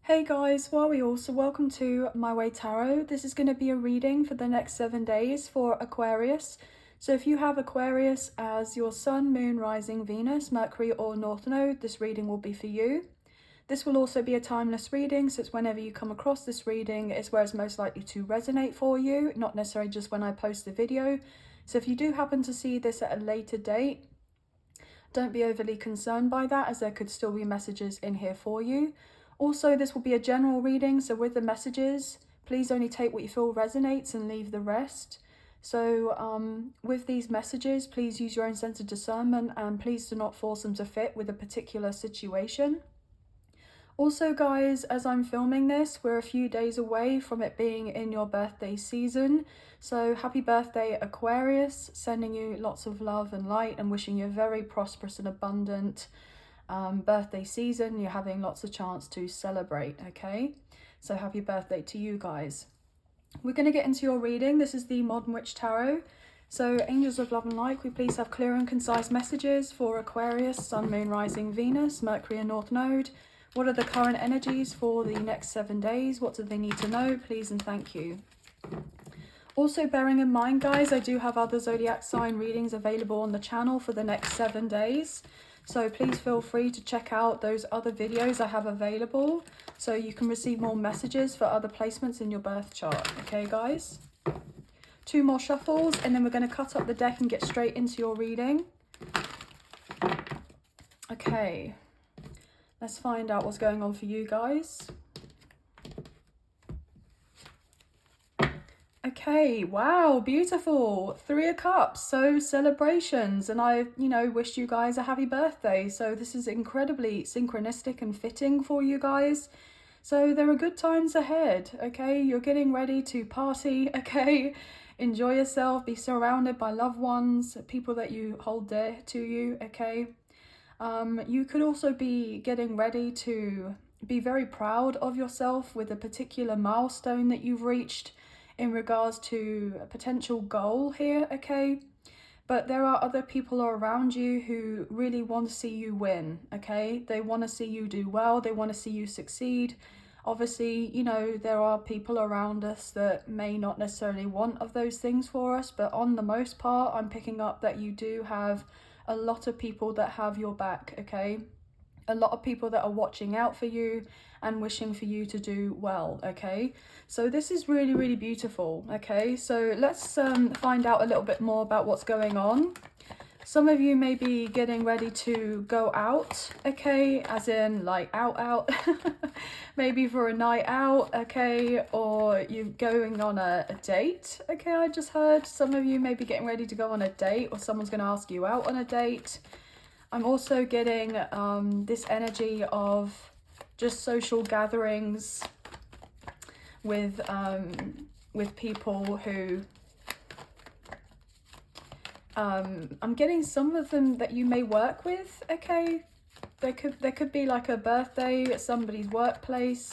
Hey guys, welcome to My Way Tarot. This is going to be a reading for the next 7 days for Aquarius. So if you have Aquarius as your Sun, Moon, Rising, Venus, Mercury or North Node, this reading will be for you. This will also be a timeless reading, so it's whenever you come across this reading is where it's most likely to resonate for you, not necessarily just when I post the video. So if you do happen to see this at a later date, don't be overly concerned by that, as there could still be messages in here for you. Also, this will be a general reading, so with the messages, please only take what you feel resonates and leave the rest. So with these messages, please use your own sense of discernment and please do not force them to fit with a particular situation. Also guys, as I'm filming this, we're a few days away from it being in your birthday season. So happy birthday Aquarius, sending you lots of love and light and wishing you a very prosperous and abundant birthday season. You're having lots of chance to celebrate, okay? So happy birthday to you guys. We're going to get into your reading. This is the Modern Witch Tarot. So angels of love and light, we please have clear and concise messages for Aquarius, Sun, Moon, Rising, Venus, Mercury and North Node. What are the current energies for the next 7 days? What do they need to know? Please and thank you. Also bearing in mind guys, I do have other zodiac sign readings available on the channel for the next 7 days. So please feel free to check out those other videos I have available so you can receive more messages for other placements in your birth chart. Okay guys? 2 more shuffles and then we're going to cut up the deck and get straight into your reading. Okay, let's find out what's going on for you guys. Okay, wow, beautiful. 3 of Cups, so celebrations, and I, wished you guys a happy birthday. So this is incredibly synchronistic and fitting for you guys. So there are good times ahead, okay? You're getting ready to party, okay? Enjoy yourself, be surrounded by loved ones, people that you hold dear to you, okay? You could also be getting ready to be very proud of yourself with a particular milestone that you've reached in regards to a potential goal here, okay? But there are other people around you who really want to see you win, okay? They want to see you do well, they want to see you succeed. Obviously, there are people around us that may not necessarily want of those things for us, but on the most part, I'm picking up that you do have a lot of people that have your back, okay? A lot of people that are watching out for you and wishing for you to do well, okay? So this is really, really beautiful, okay? So let's find out a little bit more about what's going on. Some of you may be getting ready to go out, okay? As in like out. Maybe for a night out, okay? Or you're going on a date, okay? I just heard some of you may be getting ready to go on a date or someone's going to ask you out on a date. I'm also getting this energy of just social gatherings with people who I'm getting some of them that you may work with, okay? There could be like a birthday at somebody's workplace.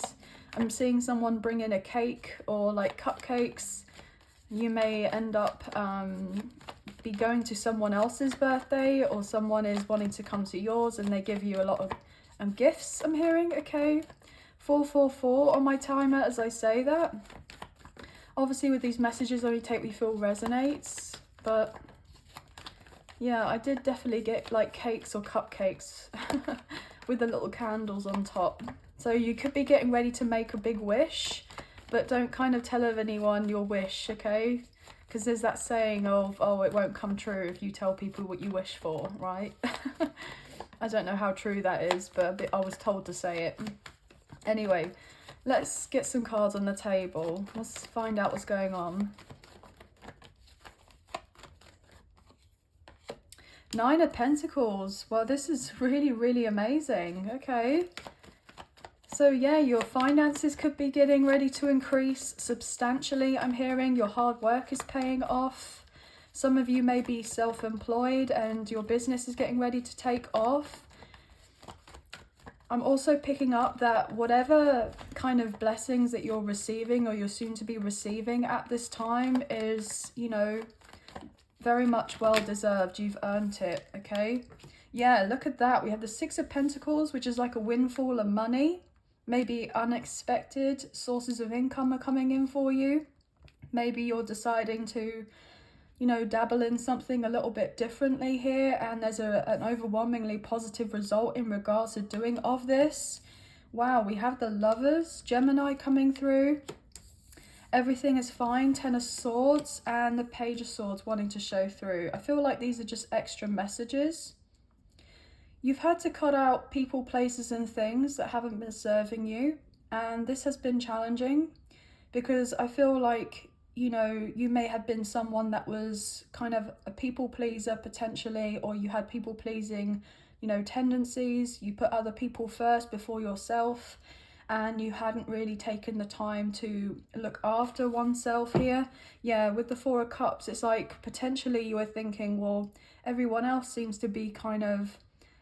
I'm seeing someone bring in a cake or like cupcakes. You may end up be going to someone else's birthday, or someone is wanting to come to yours and they give you a lot of gifts, I'm hearing, okay? 444 on my timer as I say that. Obviously with these messages only take what you feel resonates, but yeah, I did definitely get like cakes or cupcakes with the little candles on top. So you could be getting ready to make a big wish, but don't kind of tell of anyone your wish, okay? Because there's that saying of, oh, it won't come true if you tell people what you wish for, right? I don't know how true that is, but I was told to say it. Anyway, let's get some cards on the table. Let's find out what's going on. 9 of Pentacles. Well, this is really, really amazing. Okay. So yeah, your finances could be getting ready to increase substantially. I'm hearing your hard work is paying off. Some of you may be self-employed and your business is getting ready to take off. I'm also picking up that whatever kind of blessings that you're receiving or you're soon to be receiving at this time is, very much well deserved. You've earned it, okay? Yeah, look at that. We have the 6 of Pentacles, which is like a windfall of money. Maybe unexpected sources of income are coming in for you. Maybe you're deciding to, you know, dabble in something a little bit differently here, and there's an overwhelmingly positive result in regards to doing of this. Wow, we have the Lovers, Gemini coming through. Everything is fine, Ten of Swords, and the Page of Swords wanting to show through. I feel like these are just extra messages. You've had to cut out people, places, and things that haven't been serving you, and this has been challenging because I feel like, you know, you may have been someone that was kind of a people pleaser potentially, or you had people pleasing, you know, tendencies. You put other people first before yourself, and you hadn't really taken the time to look after oneself here. Yeah, with the Four of Cups, it's like potentially you were thinking, well, everyone else seems to be kind of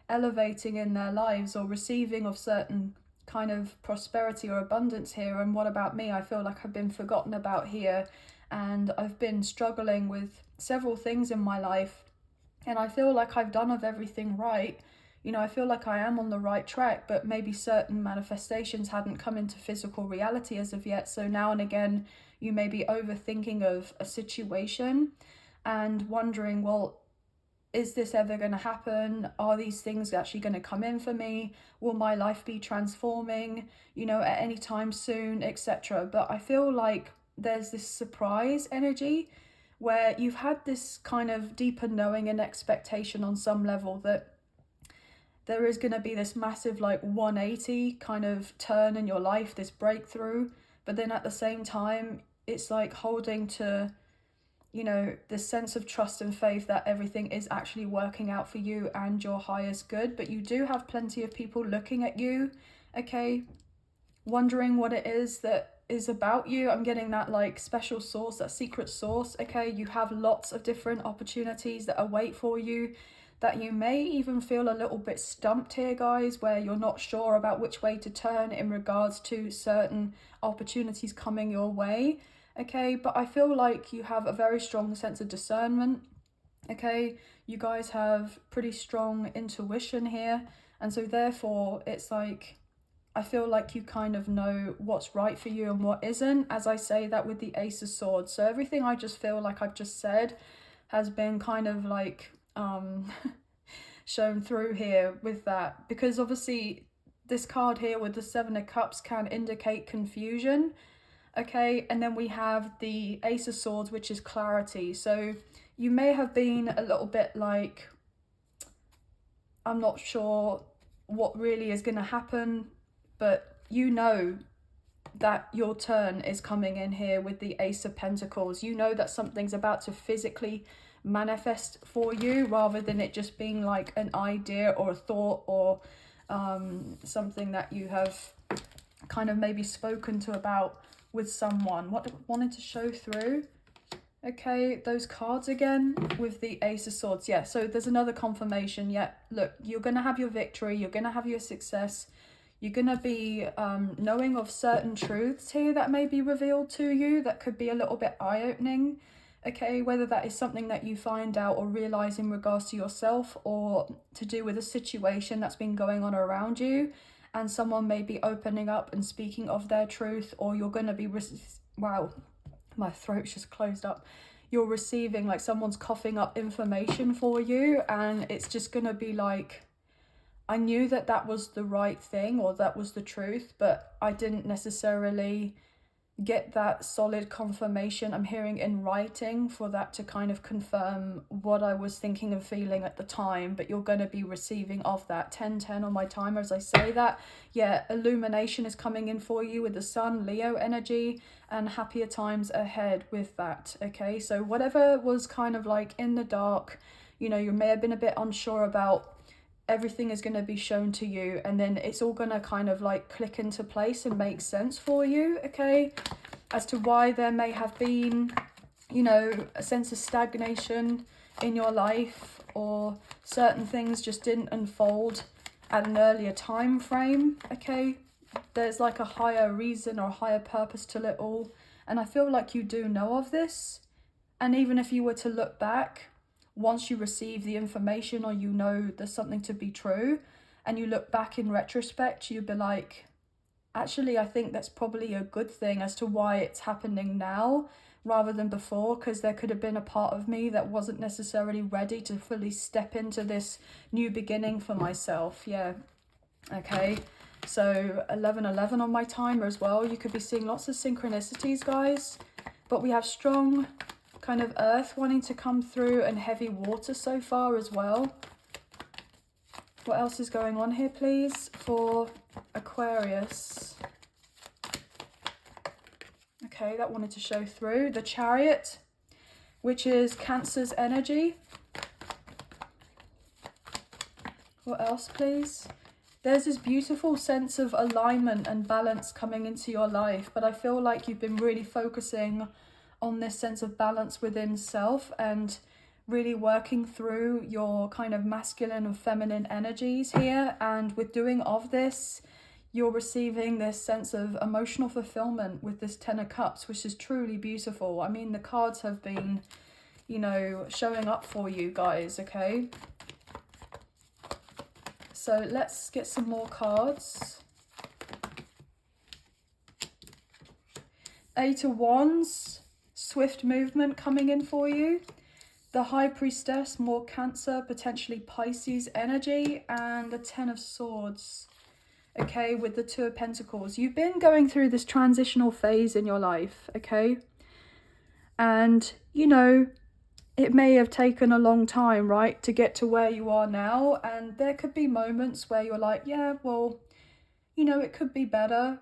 elevating in their lives or receiving of certain kind of prosperity or abundance here, and what about me? I feel like I've been forgotten about here, and I've been struggling with several things in my life, and I feel like I've done of everything right. You know, I feel like I am on the right track, but maybe certain manifestations hadn't come into physical reality as of yet. So now and again, you may be overthinking of a situation and wondering, well, is this ever going to happen? Are these things actually going to come in for me? Will my life be transforming, you know, at any time soon, etc.? But I feel like there's this surprise energy where you've had this kind of deeper knowing and expectation on some level that there is going to be this massive like 180 kind of turn in your life, this breakthrough. But then at the same time, it's like holding to, you know, this sense of trust and faith that everything is actually working out for you and your highest good. But you do have plenty of people looking at you, okay, wondering what it is that is about you. I'm getting that like special source, that secret source, okay? You have lots of different opportunities that await for you, that you may even feel a little bit stumped here, guys, where you're not sure about which way to turn in regards to certain opportunities coming your way. Okay, but I feel like you have a very strong sense of discernment. Okay, you guys have pretty strong intuition here, and so therefore it's like I feel like you kind of know what's right for you and what isn't, as I say that with the Ace of Swords. So everything I just feel like I've just said has been kind of like shown through here with that, because obviously this card here with the Seven of Cups can indicate confusion. Okay, and then we have the Ace of Swords, which is clarity. So you may have been a little bit like, I'm not sure what really is going to happen, but you know that your turn is coming in here with the Ace of Pentacles. You know that something's about to physically manifest for you, rather than it just being like an idea or a thought or something that you have kind of maybe spoken to about with someone. What wanted to show through? Okay, those cards again with the Ace of Swords. Yeah, so there's another confirmation. Yeah, look, you're going to have your victory. You're going to have your success. You're going to be knowing of certain truths here that may be revealed to you that could be a little bit eye-opening. Okay, whether that is something that you find out or realize in regards to yourself, or to do with a situation that's been going on around you, and someone may be opening up and speaking of their truth, or you're going to be, wow, my throat's just closed up. You're receiving like someone's coughing up information for you, and it's just going to be like, I knew that that was the right thing or that was the truth, but I didn't necessarily get that solid confirmation. I'm hearing in writing for that to kind of confirm what I was thinking and feeling at the time, but you're going to be receiving of that. 1010 on my timer as I say that. Yeah, illumination is coming in for you with the Sun, Leo energy, and happier times ahead with that. Okay, so whatever was kind of like in the dark, you know, you may have been a bit unsure about, everything is going to be shown to you, and then it's all going to kind of like click into place and make sense for you, okay, as to why there may have been, you know, a sense of stagnation in your life, or certain things just didn't unfold at an earlier time frame. Okay, there's like a higher reason or a higher purpose to it all, and I feel like you do know of this. And even if you were to look back, once you receive the information, or you know there's something to be true, and you look back in retrospect, you'd be like, actually, I think that's probably a good thing as to why it's happening now rather than before, because there could have been a part of me that wasn't necessarily ready to fully step into this new beginning for myself. Yeah, okay. So 11:11 on my timer as well. You could be seeing lots of synchronicities, guys. But we have strong kind of earth wanting to come through and heavy water so far as well. What else is going on here, please, for Aquarius? Okay, that wanted to show through. The Chariot, which is Cancer's energy. What else, please? There's this beautiful sense of alignment and balance coming into your life, but I feel like you've been really focusing on this sense of balance within self and really working through your kind of masculine and feminine energies here. And with doing of this, you're receiving this sense of emotional fulfillment with this Ten of Cups, which is truly beautiful. I mean, the cards have been, you know, showing up for you guys, okay? So let's get some more cards. Eight of Wands, swift movement coming in for you. The High Priestess, more Cancer, potentially Pisces energy, and the Ten of Swords. Okay, with the Two of Pentacles. You've been going through this transitional phase in your life, okay? And, you know, it may have taken a long time, right, to get to where you are now. And there could be moments where you're like, yeah, well, you know, it could be better.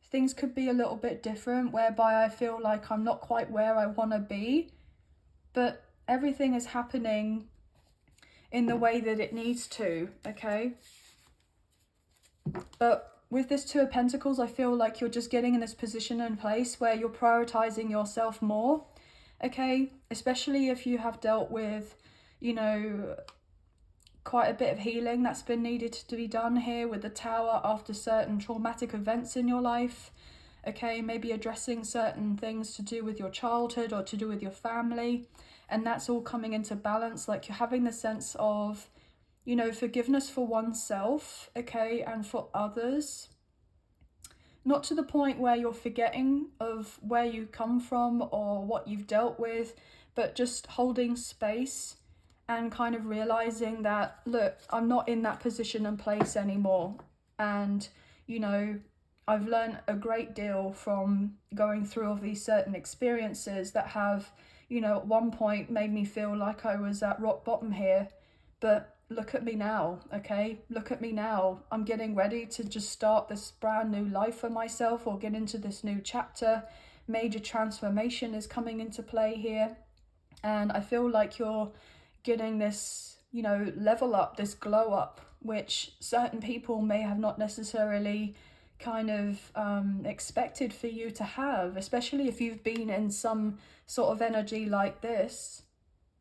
Things could be a little bit different, whereby I feel like I'm not quite where I want to be. But everything is happening in the way that it needs to, okay? But with this Two of Pentacles, I feel like you're just getting in this position and place where you're prioritizing yourself more, okay? Especially if you have dealt with, you know, quite a bit of healing that's been needed to be done here with the Tower after certain traumatic events in your life, okay? Maybe addressing certain things to do with your childhood or to do with your family, and that's all coming into balance. Like you're having the sense of, you know, forgiveness for oneself, okay, and for others. Not to the point where you're forgetting of where you come from or what you've dealt with, but just holding space and kind of realizing that, look, I'm not in that position and place anymore. And, you know, I've learned a great deal from going through all these certain experiences that have, you know, at one point made me feel like I was at rock bottom here. But look at me now, okay? Look at me now. I'm getting ready to just start this brand new life for myself or get into this new chapter. Major transformation is coming into play here. And I feel like you're getting this, you know, level up, this glow up, which certain people may have not necessarily kind of expected for you to have, especially if you've been in some sort of energy like this.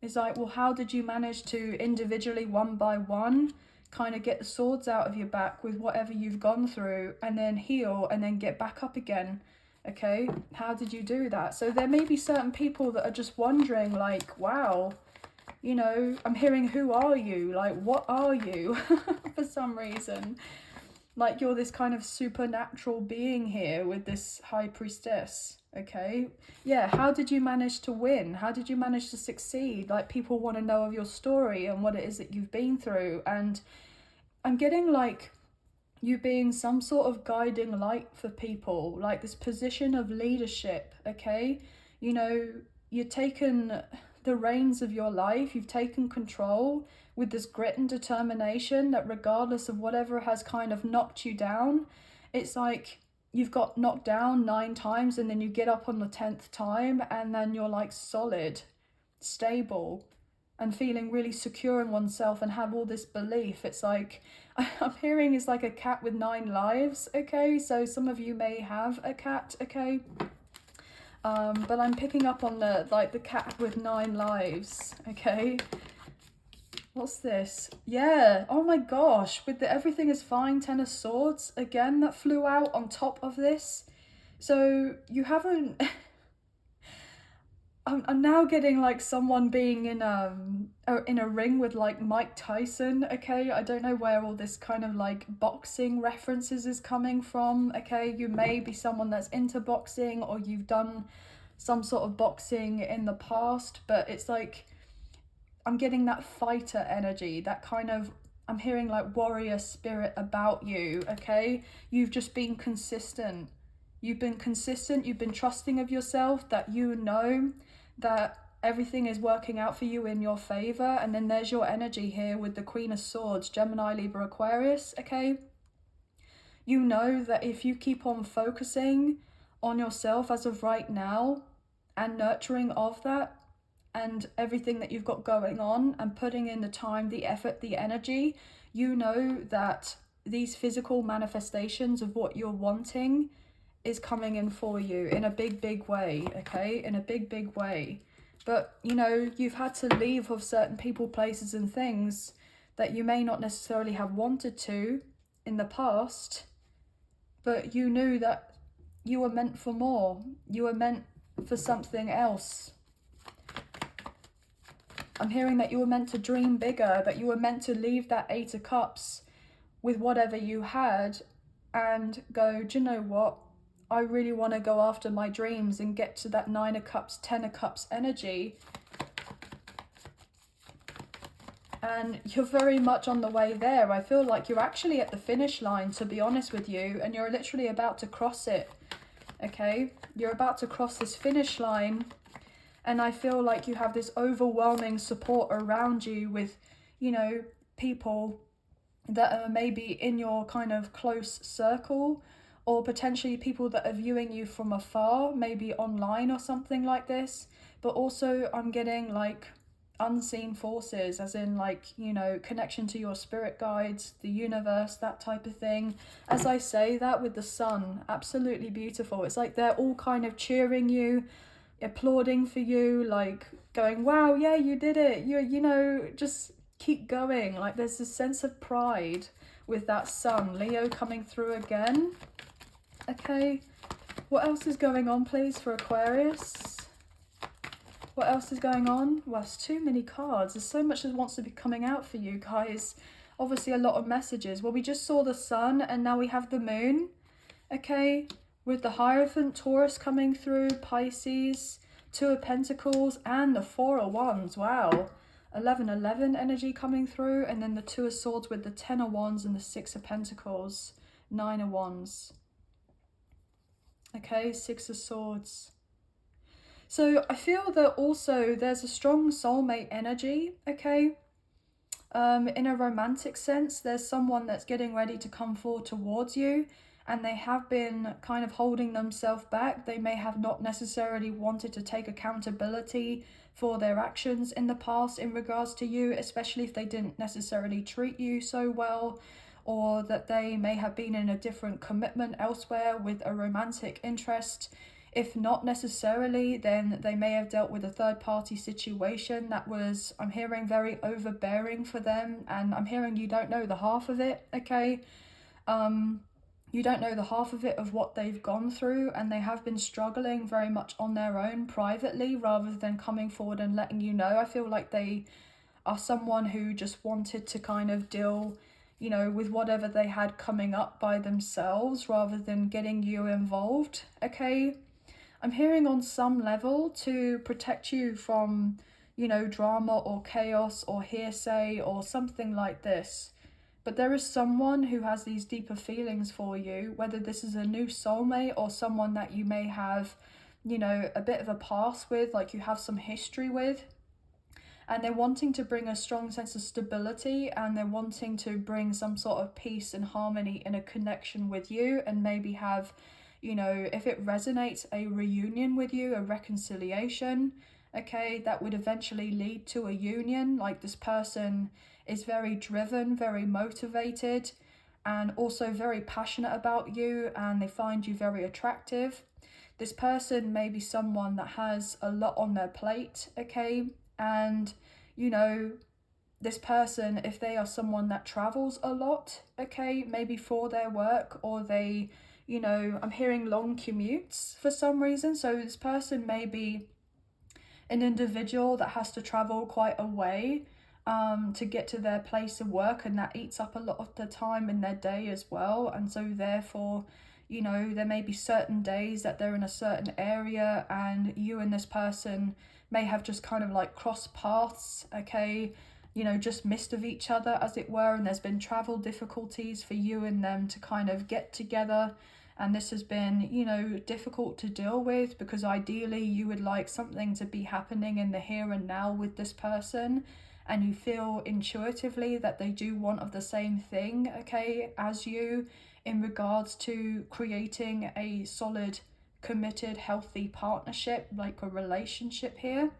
It's like, well, how did you manage to individually, one by one, kind of get the swords out of your back with whatever you've gone through and then heal and then get back up again? Okay, how did you do that? So there may be certain people that are just wondering, like, wow, you know, I'm hearing, who are you? Like, what are you? For some reason. Like, you're this kind of supernatural being here with this High Priestess, okay? Yeah, how did you manage to win? How did you manage to succeed? Like, people want to know of your story and what it is that you've been through. And I'm getting, like, you being some sort of guiding light for people, like this position of leadership, okay? You know, you've taken the reins of your life, you've taken control with this grit and determination that regardless of whatever has kind of knocked you down, it's like you've got knocked down 9 times and then you get up on the 10th time and then you're like solid, stable, and feeling really secure in oneself and have all this belief. It's like, I'm hearing is like a cat with 9 lives, okay? So some of you may have a cat, okay? But I'm picking up on the, like, the cat with 9 lives, okay? What's this? Yeah, oh my gosh, with the everything is fine, 10 of Swords, again, that flew out on top of this. So you haven't... I'm now getting like someone being in a ring with like Mike Tyson. Okay, I don't know where all this kind of like boxing references is coming from. Okay, you may be someone that's into boxing, or you've done some sort of boxing in the past, but it's like I'm getting that fighter energy, that kind of, I'm hearing like warrior spirit about you. Okay, you've just been consistent. You've been consistent, you've been trusting of yourself, that you know that everything is working out for you in your favor. And then there's your energy here with the Queen of Swords, Gemini, Libra, Aquarius. Okay, you know that if you keep on focusing on yourself as of right now and nurturing of that and everything that you've got going on and putting in the time, the effort, the energy, you know that these physical manifestations of what you're wanting is coming in for you in a big way. Okay, in a big way. But you know, you've had to leave of certain people, places and things that you may not necessarily have wanted to in the past, but you knew that you were meant for more. You were meant for something else. I'm hearing that you were meant to dream bigger, that you were meant to leave that Eight of Cups with whatever you had and go, do you know what? I really want to go after my dreams and get to that Nine of Cups, Ten of Cups energy. And you're very much on the way there. I feel like you're actually at the finish line, to be honest with you, and you're literally about to cross it. Okay, you're about to cross this finish line, and I feel like you have this overwhelming support around you with, you know, people that are maybe in your kind of close circle, or potentially people that are viewing you from afar, maybe online or something like this. But also I'm getting like unseen forces, as in like, you know, connection to your spirit guides, the universe, that type of thing. As I say that with the sun, absolutely beautiful. It's like they're all kind of cheering you, applauding for you, like going, wow, yeah, you did it, you know, just keep going. Like there's this sense of pride with that sun. Leo coming through again. Okay, what else is going on, please, for Aquarius? What else is going on? Well, it's too many cards. There's so much that wants to be coming out for you guys. Obviously a lot of messages. Well, we just saw the sun and now we have the moon. Okay, with the Hierophant, Taurus coming through, Pisces, Two of Pentacles, and the Four of Wands. Wow. 11-11 energy coming through, and then the Two of Swords with the 10 of Wands and the Six of Pentacles, 9 of Wands. Okay, Six of Swords. So I feel that also there's a strong soulmate energy, okay? In a romantic sense, there's someone that's getting ready to come forward towards you, and they have been kind of holding themselves back. They may have not necessarily wanted to take accountability for their actions in the past in regards to you, especially if they didn't necessarily treat you so well, or that they may have been in a different commitment elsewhere with a romantic interest. If not necessarily, then they may have dealt with a third-party situation that was, I'm hearing, very overbearing for them, and I'm hearing you don't know the half of it, okay? You don't know the half of it of what they've gone through, and they have been struggling very much on their own privately rather than coming forward and letting you know. I feel like they are someone who just wanted to kind of deal, you know, with whatever they had coming up by themselves rather than getting you involved, okay? I'm hearing on some level to protect you from, you know, drama or chaos or hearsay or something like this. But there is someone who has these deeper feelings for you, whether this is a new soulmate or someone that you may have, you know, a bit of a past with, like you have some history with. And they're wanting to bring a strong sense of stability, and they're wanting to bring some sort of peace and harmony in a connection with you, and maybe have, you know, if it resonates, a reunion with you, a reconciliation, okay, that would eventually lead to a union. Like this person is very driven, very motivated, and also very passionate about you, and they find you very attractive. This person may be someone that has a lot on their plate, okay, and, you know, this person, if they are someone that travels a lot, okay, maybe for their work, or they, you know, I'm hearing long commutes for some reason. So this person may be an individual that has to travel quite a way to get to their place of work, and that eats up a lot of the time in their day as well. And so therefore, you know, there may be certain days that they're in a certain area and you and this person may have just kind of like crossed paths, okay, you know, just missed of each other as it were, and there's been travel difficulties for you and them to kind of get together. And this has been, you know, difficult to deal with, because ideally you would like something to be happening in the here and now with this person, and you feel intuitively that they do want of the same thing, okay, as you, in regards to creating a solid, committed, healthy partnership, like a relationship here.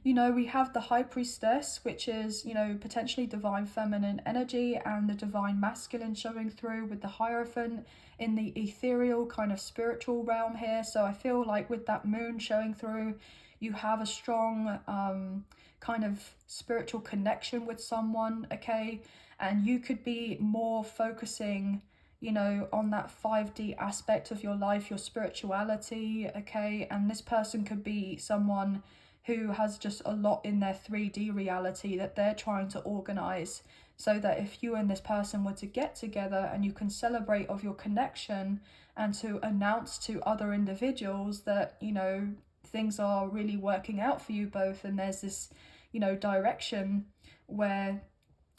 You know, we have the High Priestess, which is, you know, potentially divine feminine energy, and the divine masculine showing through with the Hierophant in the ethereal kind of spiritual realm here. So I feel like with that moon showing through, you have a strong kind of spiritual connection with someone, okay? And you could be more focusing, you know, on that 5D aspect of your life, your spirituality, okay? And this person could be someone who has just a lot in their 3D reality that they're trying to organize, so that if you and this person were to get together and you can celebrate of your connection and to announce to other individuals that, you know, things are really working out for you both, and there's this, you know, direction where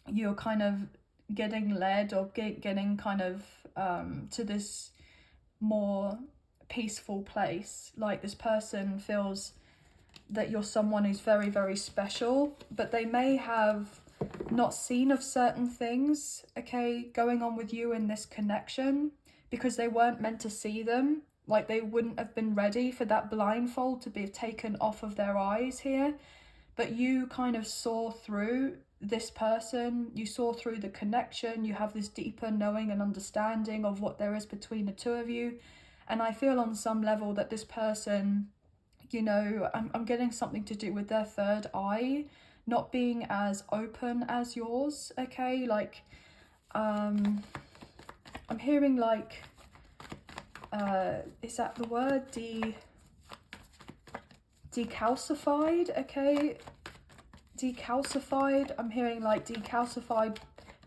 you're kind of getting led or getting kind of to this more peaceful place. Like this person feels that you're someone who's very, very special, but they may have not seen of certain things, okay, going on with you in this connection, because they weren't meant to see them. Like they wouldn't have been ready for that blindfold to be taken off of their eyes here. But you kind of saw through this person, you saw through the connection, you have this deeper knowing and understanding of what there is between the two of you. And I feel on some level that this person, you know, I'm getting something to do with their third eye not being as open as yours, okay? Like, I'm hearing like, is that the word? Decalcified, okay? Decalcified, I'm hearing like decalcified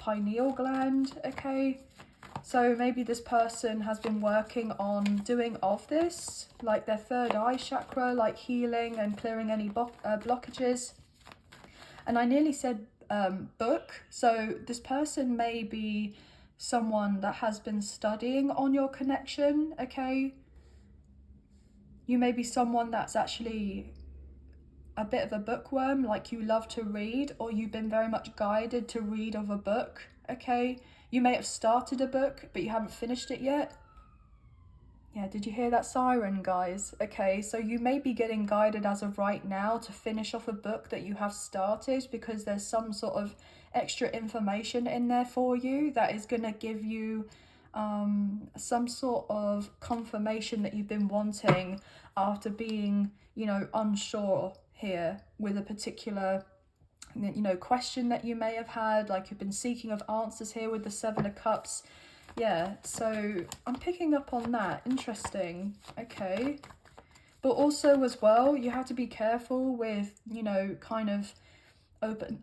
pineal gland, okay? So maybe this person has been working on doing of this, like their third eye chakra, like healing and clearing any blockages. And I nearly said book. So this person may be someone that has been studying on your connection, okay? You may be someone that's actually a bit of a bookworm, like you love to read, or you've been very much guided to read of a book, okay? You may have started a book, but you haven't finished it yet. Yeah, did you hear that siren, guys? Okay, so you may be getting guided as of right now to finish off a book that you have started, because there's some sort of extra information in there for you that is going to give you some sort of confirmation that you've been wanting after being, you know, unsure here with a particular, you know, question that you may have had, like you've been seeking of answers here with the Seven of Cups. Yeah, so I'm picking up on that. Interesting. Okay. But also as well, you have to be careful with, you know, kind of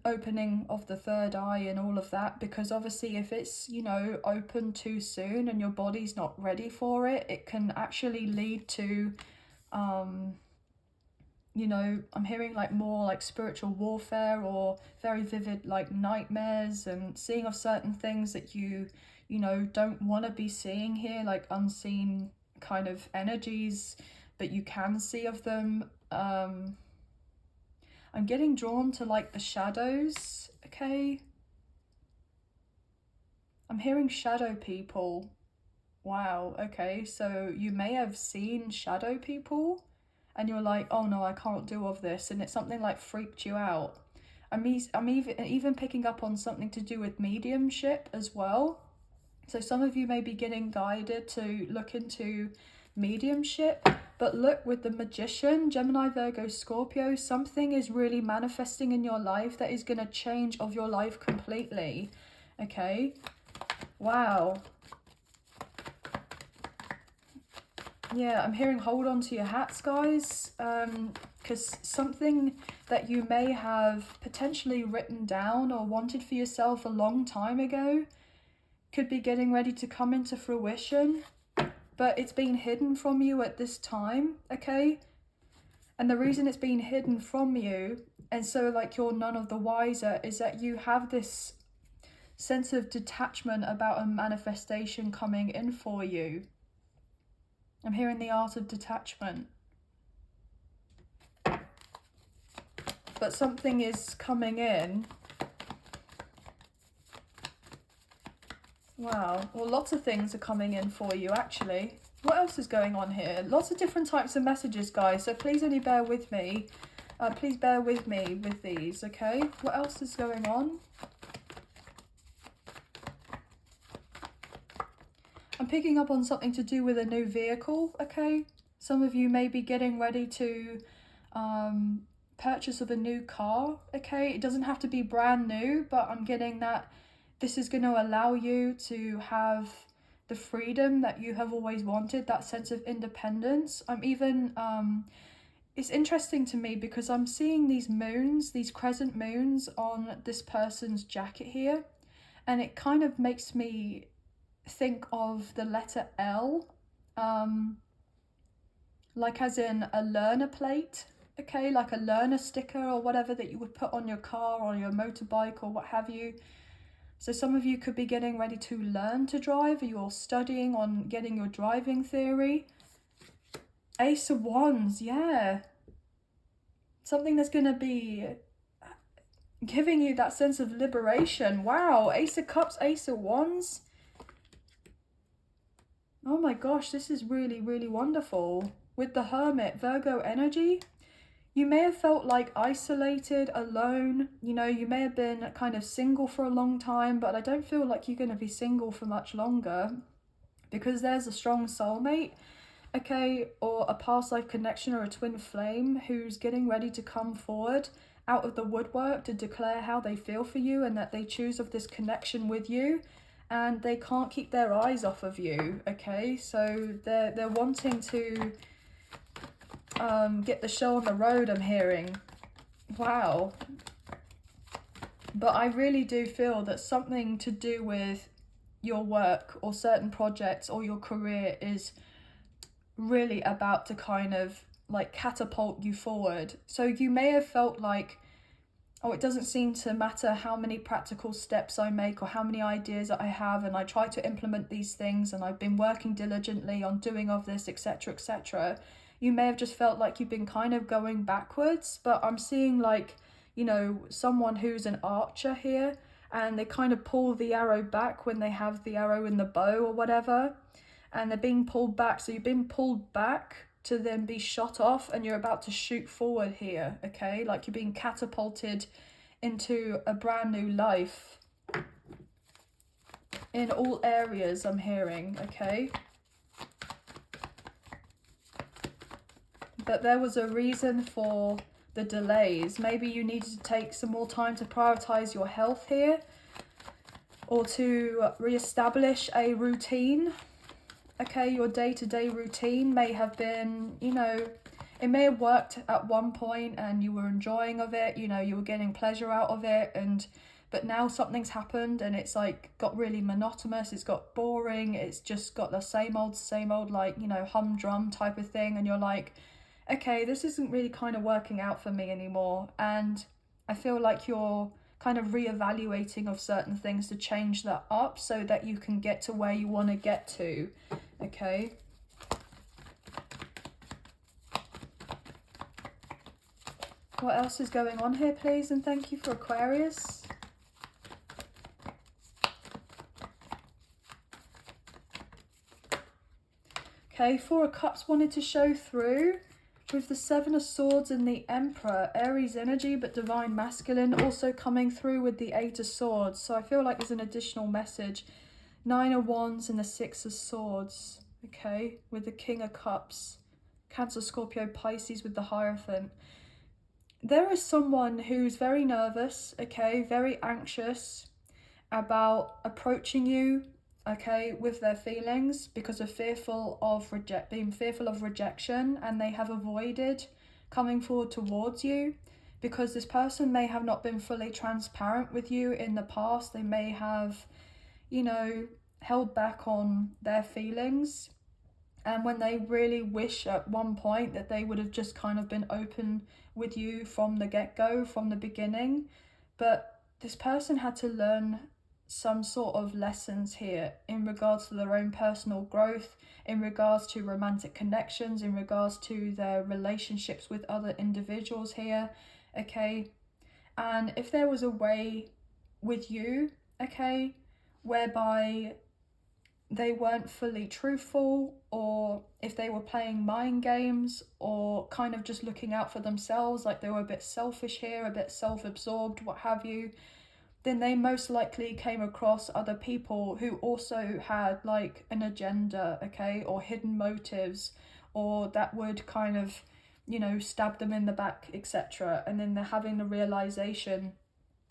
opening of the third eye and all of that, because obviously if it's, you know, open too soon and your body's not ready for it, it can actually lead to you know, I'm hearing like more like spiritual warfare or very vivid like nightmares, and seeing of certain things that you know, don't want to be seeing here, like unseen kind of energies, but you can see of them. I'm getting drawn to like the shadows, okay? I'm hearing shadow people. Wow, okay, so you may have seen shadow people and you're like, oh no, I can't do of this, and it's something like freaked you out. I'm even picking up on something to do with mediumship as well. So some of you may be getting guided to look into mediumship, but look, with the Magician, Gemini, Virgo, Scorpio, something is really manifesting in your life that is going to change of your life completely, okay? Wow. Yeah, I'm hearing hold on to your hats, guys. because something that you may have potentially written down or wanted for yourself a long time ago could be getting ready to come into fruition, but it's been hidden from you at this time, okay? And the reason it's been hidden from you, and so like you're none of the wiser, is that you have this sense of detachment about a manifestation coming in for you. I'm hearing the art of detachment. But something is coming in. Wow, well, lots of things are coming in for you, actually. What else is going on here? Lots of different types of messages, guys, so please only bear with me. Please bear with me with these, okay? What else is going on? I'm picking up on something to do with a new vehicle, okay? Some of you may be getting ready to purchase of a new car, okay? It doesn't have to be brand new, but I'm getting that this is going to allow you to have the freedom that you have always wanted, that sense of independence. I'm even, it's interesting to me because I'm seeing these moons, these crescent moons on this person's jacket here, and it kind of makes me think of the letter L, like as in a learner plate, okay, like a learner sticker or whatever that you would put on your car or your motorbike or what have you. So some of you could be getting ready to learn to drive, or you're studying on getting your driving theory. Ace of Wands, yeah. Something that's going to be giving you that sense of liberation. Wow, Ace of Cups, Ace of Wands. Oh my gosh, this is really, really wonderful. With the Hermit, Virgo energy. You may have felt like isolated, alone, you know, you may have been kind of single for a long time, but I don't feel like you're going to be single for much longer because there's a strong soulmate, okay, or a past life connection or a twin flame who's getting ready to come forward out of the woodwork to declare how they feel for you and that they choose of this connection with you and they can't keep their eyes off of you, okay? So they're wanting to get the show on the road, I'm hearing. Wow. But I really do feel that something to do with your work or certain projects or your career is really about to kind of like catapult you forward. So you may have felt like, oh, it doesn't seem to matter how many practical steps I make or how many ideas that I have, and I try to implement these things and I've been working diligently on doing of this, etc., etc. You may have just felt like you've been kind of going backwards, but I'm seeing like, you know, someone who's an archer here and they kind of pull the arrow back when they have the arrow in the bow or whatever, and they're being pulled back. So you've been pulled back to then be shot off and you're about to shoot forward here, okay? Like you're being catapulted into a brand new life in all areas, I'm hearing, okay? But there was a reason for the delays. Maybe you needed to take some more time to prioritize your health here or to reestablish a routine. Okay, your day-to-day routine may have been, you know, it may have worked at one point and you were enjoying of it, you know, you were getting pleasure out of it, but now something's happened and it's like got really monotonous, it's got boring, it's just got the same old like, you know, humdrum type of thing, and you're like, okay, this isn't really kind of working out for me anymore. And I feel like you're kind of reevaluating of certain things to change that up so that you can get to where you want to get to, okay? What else is going on here, please? And thank you for Aquarius. Okay, Four of Cups wanted to show through with the Seven of Swords and the Emperor. Aries energy, but divine masculine, also coming through with the Eight of Swords. So I feel like there's an additional message. Nine of Wands and the Six of Swords. Okay, with the King of Cups. Cancer, Scorpio, Pisces with the Hierophant. There is someone who's very nervous, okay, very anxious about approaching you, okay, with their feelings because of being fearful of rejection, and they have avoided coming forward towards you, because this person may have not been fully transparent with you in the past. They may have, you know, held back on their feelings. And when they really wish at one point that they would have just kind of been open with you from the get-go, from the beginning. But this person had to learn some sort of lessons here in regards to their own personal growth, in regards to romantic connections, in regards to their relationships with other individuals here, okay? And if there was a way with you, okay, whereby they weren't fully truthful, or if they were playing mind games or kind of just looking out for themselves, like they were a bit selfish here, a bit self-absorbed, what have you, then they most likely came across other people who also had like an agenda, okay, or hidden motives, or that would kind of, you know, stab them in the back, etc. And then they're having the realization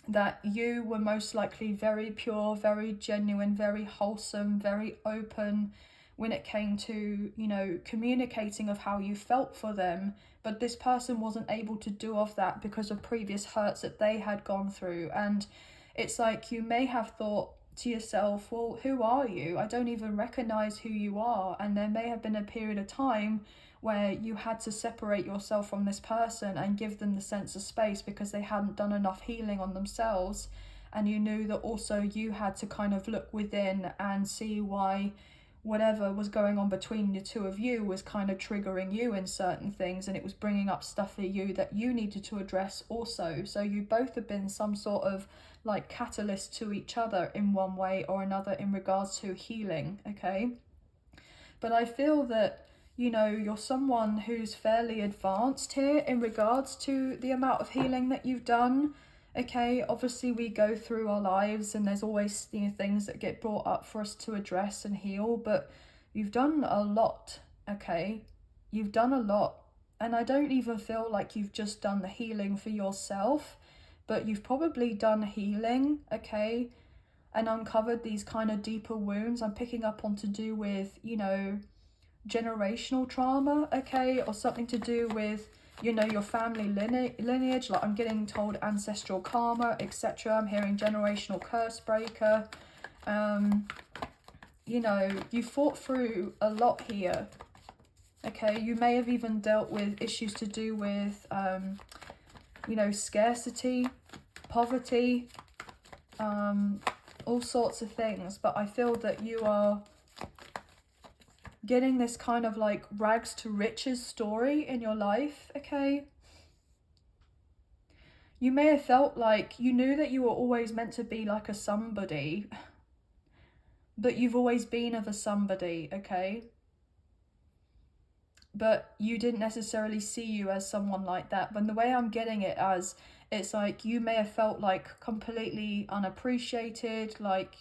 that you were most likely very pure, very genuine, very wholesome, very open when it came to, you know, communicating of how you felt for them. But this person wasn't able to do of that because of previous hurts that they had gone through. And it's like you may have thought to yourself, well, who are you? I don't even recognize who you are. And there may have been a period of time where you had to separate yourself from this person and give them the sense of space because they hadn't done enough healing on themselves. And you knew that also you had to kind of look within and see why whatever was going on between the two of you was kind of triggering you in certain things, and it was bringing up stuff for you that you needed to address also. So you both have been some sort of like catalyst to each other in one way or another in regards to healing, okay? But I feel that, you know, you're someone who's fairly advanced here in regards to the amount of healing that you've done, okay? Obviously we go through our lives and there's always, you know, things that get brought up for us to address and heal, but you've done a lot, okay? You've done a lot. And I don't even feel like you've just done the healing for yourself, but you've probably done healing, okay, and uncovered these kind of deeper wounds. I'm picking up on to do with, you know, generational trauma, okay, or something to do with, you know, your family lineage. Like I'm getting told ancestral karma, etc. I'm hearing generational curse breaker. You know, you fought through a lot here, okay? You may have even dealt with issues to do with you know, scarcity, poverty, all sorts of things. But I feel that you are getting this kind of like rags to riches story in your life, okay? You may have felt like you knew that you were always meant to be like a somebody, but you've always been of a somebody, okay? But you didn't necessarily see you as someone like that. But the way I'm getting it as, it's like you may have felt like completely unappreciated, like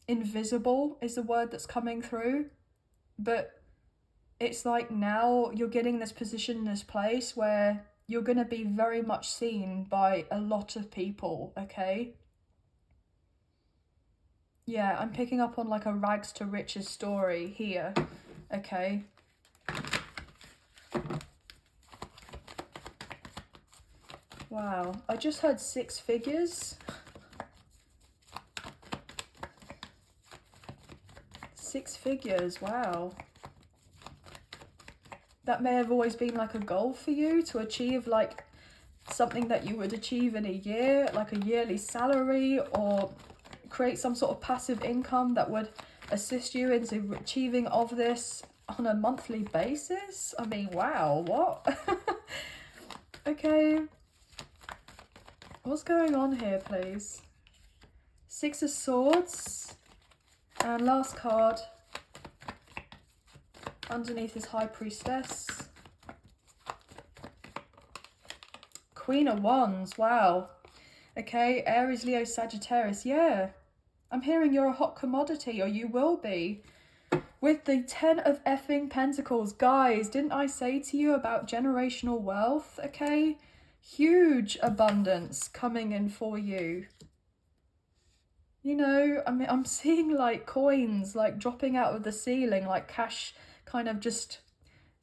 invisible is the word that's coming through. But it's like now you're getting this position in this place where you're going to be very much seen by a lot of people, okay? Yeah, I'm picking up on like a rags to riches story here, okay? Wow, I just heard 6 figures. 6 figures, wow. That may have always been like a goal for you to achieve, like something that you would achieve in a year, like a yearly salary, or create some sort of passive income that would assist you into achieving of this on a monthly basis. I mean, wow, what? Okay. What's going on here, please? 6 of Swords. And last card. Underneath is High Priestess. Queen of Wands, wow. Okay, Aries, Leo, Sagittarius, yeah. I'm hearing you're a hot commodity, or you will be. With the 10 of effing Pentacles. Guys, didn't I say to you about generational wealth, okay? Huge abundance coming in for you. You know, I mean, I'm seeing like coins like dropping out of the ceiling, like cash kind of just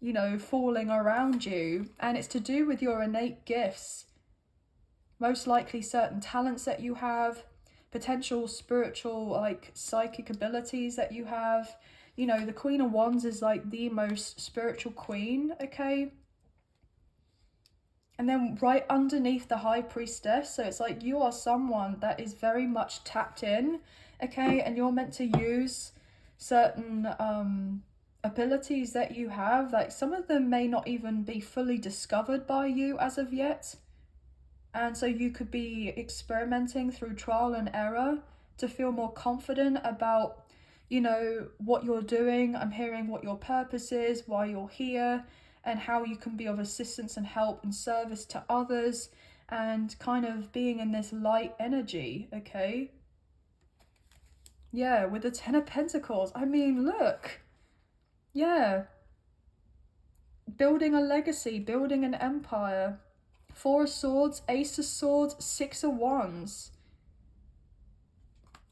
you know, falling around you. And it's to do with your innate gifts, most likely certain talents that you have, potential spiritual, like psychic abilities that you have. You know, the Queen of Wands is like the most spiritual queen, okay? And then right underneath the High Priestess, so it's like you are someone that is very much tapped in, okay? And you're meant to use certain abilities that you have. Like some of them may not even be fully discovered by you as of yet. And so you could be experimenting through trial and error to feel more confident about, you know, what you're doing. I'm hearing what your purpose is, why you're here, and how you can be of assistance and help and service to others, and kind of being in this light energy, okay? Yeah, with the Ten of Pentacles. I mean, look. Yeah. Building a legacy, building an empire. Four of Swords, Ace of Swords, Six of Wands.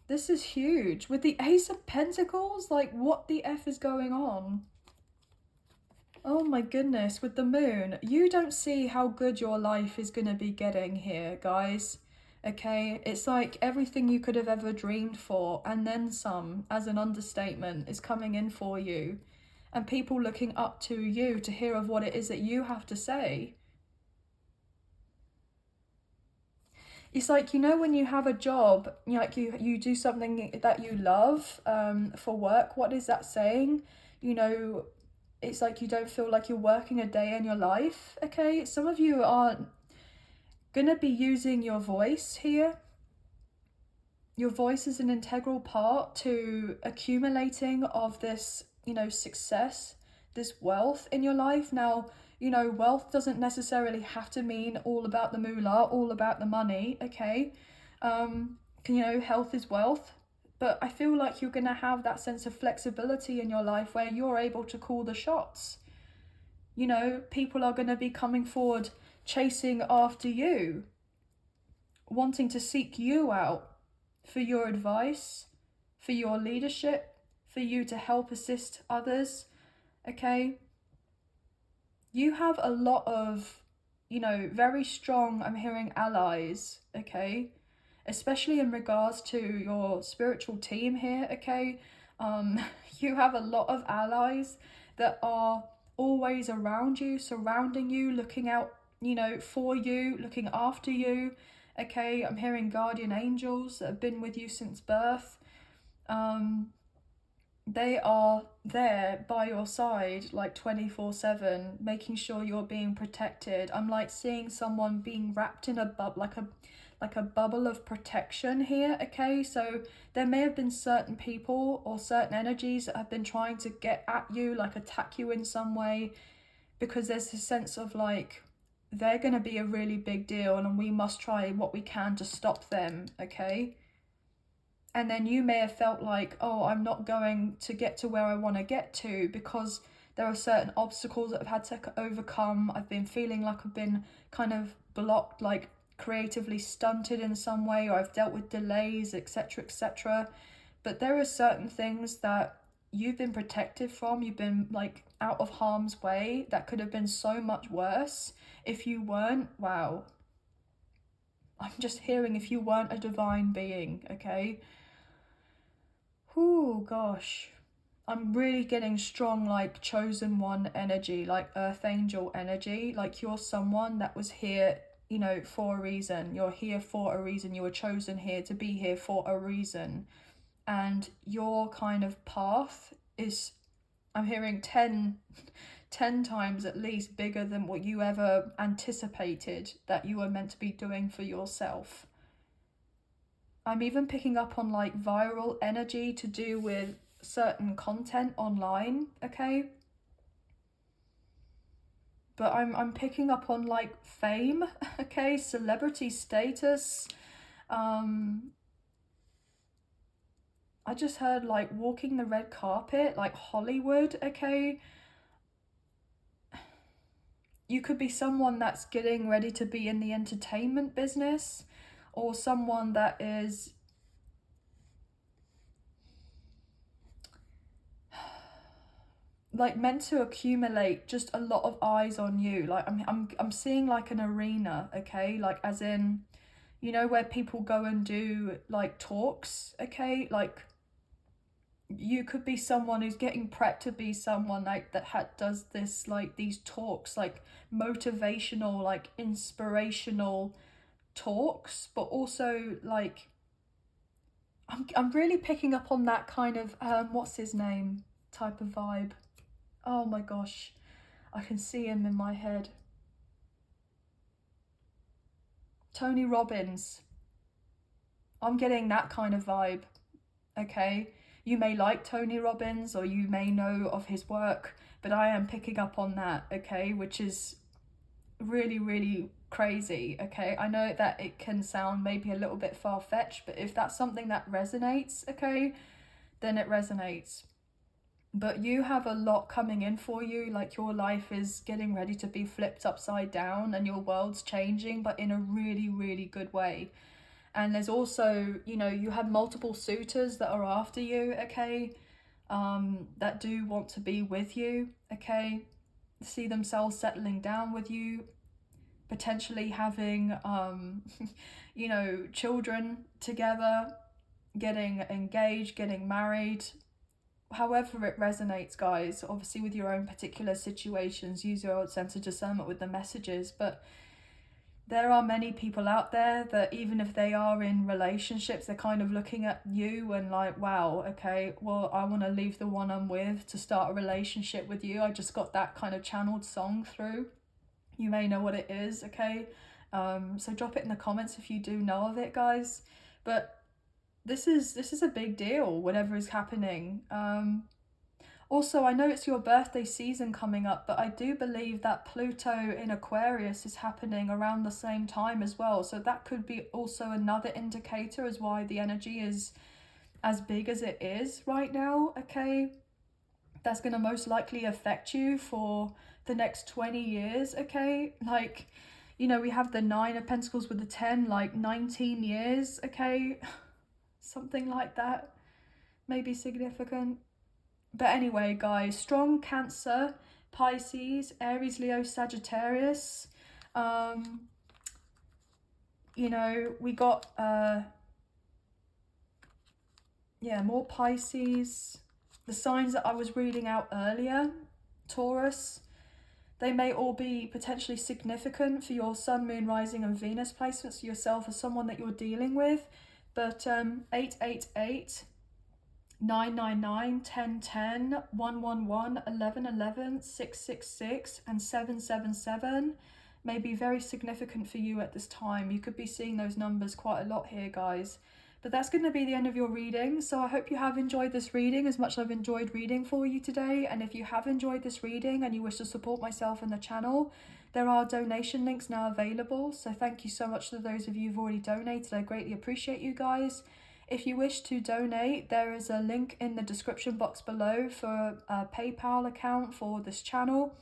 This is huge. With the Ace of Pentacles, like what the F is going on? Oh my goodness, with the Moon. You don't see how good your life is going to be getting here, guys. Okay, it's like everything you could have ever dreamed for, and then some, as an understatement, is coming in for you. And people looking up to you to hear of what it is that you have to say. It's like, you know, when you have a job, like you do something that you love for work, what is that saying? You know, it's like you don't feel like you're working a day in your life, okay? Some of you are going to be using your voice here. Your voice is an integral part to accumulating of this, you know, success, this wealth in your life. Now, you know, wealth doesn't necessarily have to mean all about the moolah, all about the money, okay? You know, health is wealth. But I feel like you're going to have that sense of flexibility in your life where you're able to call the shots. You know, people are going to be coming forward, chasing after you, wanting to seek you out for your advice, for your leadership, for you to help assist others, okay? You have a lot of, you know, very strong, I'm hearing, allies, okay? Especially in regards to your spiritual team here, okay? You have a lot of allies that are always around you, surrounding you, looking out, you know, for you, looking after you, okay? I'm hearing guardian angels that have been with you since birth. They are there by your side like 24/7, making sure you're being protected. I'm like seeing someone being wrapped in a like a bubble of protection here, okay? So there may have been certain people or certain energies that have been trying to get at you, like attack you in some way, because there's a sense of like they're going to be a really big deal and we must try what we can to stop them, okay? And then you may have felt like, oh, I'm not going to get to where I want to get to because there are certain obstacles that I've had to overcome. I've been feeling like I've been kind of blocked, like creatively stunted in some way, or I've dealt with delays, etc., etc. But there are certain things that you've been protected from. You've been like out of harm's way that could have been so much worse if you weren't, wow. I'm just hearing if you weren't a divine being, okay? Oh gosh, I'm really getting strong like chosen one energy, like earth angel energy. Like you're someone that was here, you know, for a reason. You're here for a reason. You were chosen here to be here for a reason. And your kind of path is, I'm hearing 10 times at least bigger than what you ever anticipated that you were meant to be doing for yourself. I'm even picking up on like viral energy to do with certain content online, okay? But I'm picking up on like fame, okay? Celebrity status. I just heard like walking the red carpet, like Hollywood, okay? You could be someone that's getting ready to be in the entertainment business, or someone that is like meant to accumulate just a lot of eyes on you. Like I'm seeing like an arena, okay? Like as in, you know, where people go and do like talks, okay? Like you could be someone who's getting prepped to be someone like that does this, like these talks, like motivational, like inspirational talks, but also like I'm really picking up on that kind of what's his name type of vibe. Oh my gosh, I can see him in my head. Tony Robbins. I'm getting that kind of vibe, okay? You may like Tony Robbins or you may know of his work, but I am picking up on that, okay? Which is really, really crazy, okay? I know that it can sound maybe a little bit far-fetched, but if that's something that resonates, okay, then it resonates. But you have a lot coming in for you, like your life is getting ready to be flipped upside down and your world's changing, but in a really, really good way. And there's also, you know, you have multiple suitors that are after you, okay, that do want to be with you, okay, see themselves settling down with you, potentially having, you know, children together, getting engaged, getting married. However it resonates, guys, obviously with your own particular situations, use your sense of discernment with the messages. But there are many people out there that even if they are in relationships, they're kind of looking at you and like, wow, okay, well, I want to leave the one I'm with to start a relationship with you. I just got that kind of channeled song through. You may know what it is, okay? So drop it in the comments if you do know of it, guys. But this is a big deal, whatever is happening. Also, I know it's your birthday season coming up, but I do believe that Pluto in Aquarius is happening around the same time as well. So that could be also another indicator as why the energy is as big as it is right now, okay? That's going to most likely affect you for the next 20 years, okay? Like, you know, we have the 9 of Pentacles with the 10, like 19 years, okay? Something like that may be significant. But anyway, guys, strong Cancer, Pisces, Aries, Leo, Sagittarius. You know, we got, yeah, more Pisces. The signs that I was reading out earlier, Taurus, they may all be potentially significant for your Sun, Moon, Rising and Venus placements for yourself or someone that you're dealing with. But 888, 999, 1010, 111, 1111, 666 and 777 may be very significant for you at this time. You could be seeing those numbers quite a lot here, guys. But that's going to be the end of your reading. So I hope you have enjoyed this reading as much as I've enjoyed reading for you today. And if you have enjoyed this reading and you wish to support myself and the channel, there are donation links now available. So thank you so much to those of you who've already donated. I greatly appreciate you guys. If you wish to donate, there is a link in the description box below for a PayPal account for this channel.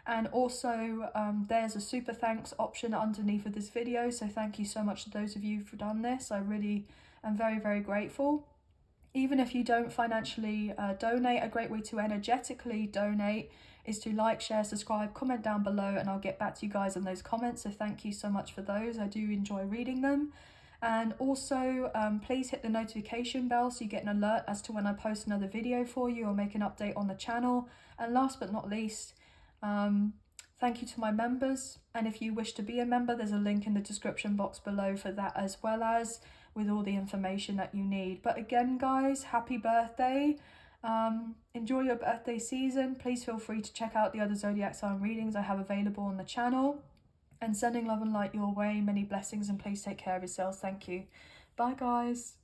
And also there's a super thanks option underneath of this video. So thank you so much to those of you who've done this. I really am very, very grateful. Even if you don't financially donate, a great way to energetically donate is to like, share, subscribe, comment down below, and I'll get back to you guys on those comments. So thank you so much for those. I do enjoy reading them. And also please hit the notification bell so you get an alert as to when I post another video for you or make an update on the channel. And last but not least, thank you to my members. And if you wish to be a member, there's a link in the description box below for that, as well as with all the information that you need. But again, guys, happy birthday. Enjoy your birthday season. Please feel free to check out the other zodiac sign readings I have available on the channel. And sending love and light your way. Many blessings, and please take care of yourselves. Thank you. Bye, guys.